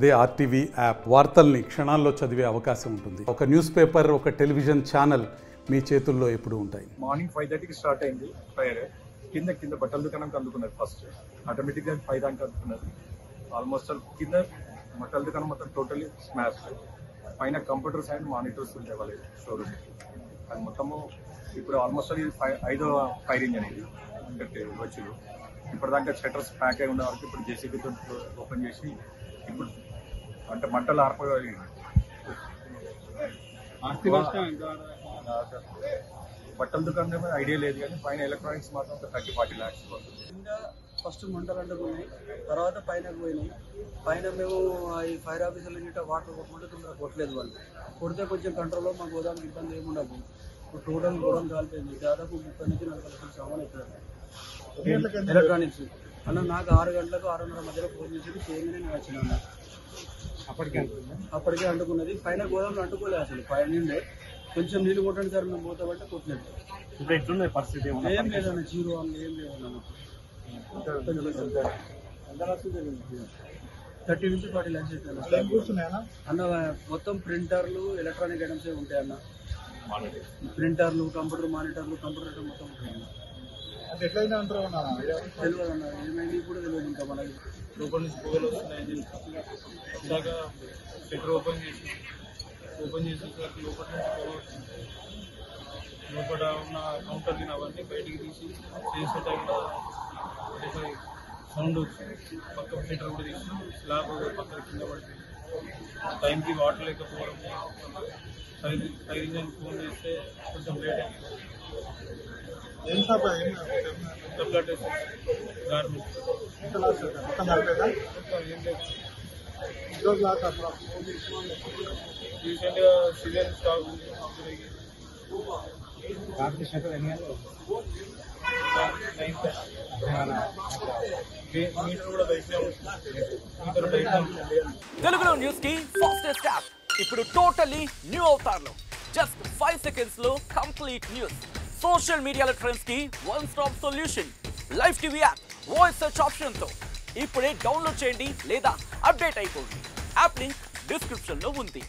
అదే RTV app వార్తల్ని క్షణాల్లో చదివే అవకాశం ఉంటుంది. ఒక న్యూస్ పేపర్, ఒక టెలివిజన్ ఛానల్ మీ చేతుల్లో ఎప్పుడూ ఉంటాయి. మార్నింగ్ 5:30కి స్టార్ట్ అయింది ఫైర్. కింద బట్టల దుకాణంకి అందుకున్నారు. ఫస్ట్ ఆటోమేటిక్గా 5 దాకా అందుకున్నారు. ఆల్మోస్ట్ కింద బట్టల దుకాణం మొత్తం టోటలీ స్మాష్. పైన కంప్యూటర్స్ అండ్ మానిటర్స్ ఉండేవాళ్ళు షోరూమ్. అది మొత్తము ఇప్పుడు ఆల్మోస్ట్ అది 5వ ఫైరింగ్ అనేది అంటే వచ్చి ఇప్పటిదాకా షట్టర్స్ ప్యాక్ అయి ఉండే వరకు ఇప్పుడు జేసీబీతో ఓపెన్ చేసి ఇప్పుడు అంటే మంటలు బట్టల దుకాణం ఐడియా లేదు కానీ పైన ఎలక్ట్రానిక్స్ మాత్రం 30-40 lakhs కింద ఫస్ట్ మంటలు అంటుకున్నాయి, తర్వాత పైన పోయినాయి. పైన మేము ఈ ఫైర్ ఆఫీసర్లు గిట్ట వాటర్ కొట్టుకుంటే తొందరగా కొట్టలేదు. వాళ్ళు కొడితే కొంచెం కంట్రోల్లో మా గోదాం ఇబ్బంది ఏమి ఉండదు. టోటల్ గోదాం కాలిపోయింది. దాదాపు 30 నుంచి 40 లక్షల సామాన్ ఎక్కడ ఎలక్ట్రానిక్స్ అన్న. నాకు 6 గంటలకు 6:30 మధ్యలో ఫోన్ చేసి చేయగానే నేను వచ్చిన. అప్పటికే అంటుకున్నది. పైన గోదాంలో అంటుకోలేదు అసలు. పైన నిండే కొంచెం నీళ్ళు కొట్టండి సార్ మేము పోతామంటే కొట్టినట్టు. ఇప్పుడు ఎట్లున్నాయి పరిస్థితి? ఏం లేదన్న, జీరో అన్న, ఏం లేదన్న. 30 నుంచి 40 lakhs అన్న. మొత్తం ప్రింటర్లు, ఎలక్ట్రానిక్ ఐటమ్స్ ఉంటాయి అన్న. ప్రింటర్లు, కంప్యూటర్ మానిటర్లు, కంప్యూటర్ మొత్తం ఉంటాయి అన్న. ఎట్లయినా అంటారు తెలియదు అన్న, ఏమైంది ఇప్పుడు తెలియదు. ఇంకా మనకి లోపల నుంచి పొగలు వస్తున్నాయి. ఇందాక షట్టర్ ఓపెన్ చేసేసరికి లోపల ఉన్న కౌంటర్ని అవన్నీ బయటికి తీసి చేసే టైంలో సౌండ్ వచ్చింది. పక్క షట్టర్ కూడా తీసి స్లాబ్ పక్కన కింద పడుతుంది. టైంకి వాటర్ లేకపోవడం, ఫైరింగ్ అని ఫోన్ చేస్తే కొంచెం లేట్ అయింది. గార్మెంట్స్ రీసెంట్గా సీజన్ స్టాక్ ఉంది. మీటర్ కూడా బయటనే తెలుగులో న్యూస్ కి ఫాస్టెస్ట్ యాప్ ఇప్పుడు టోటలీ న్యూ అవతార్లో జస్ట్ 5 seconds లో కంప్లీట్ న్యూస్. సోషల్ మీడియాలో ట్రెండ్స్ కి one stop solution. Live TV app voice search option తో ఇప్పుడే డౌన్లోడ్ చేయండి లేదా అప్డేట్ అయిపోండి. యాప్ లింక్ డిస్క్రిప్షన్ లో ఉంది.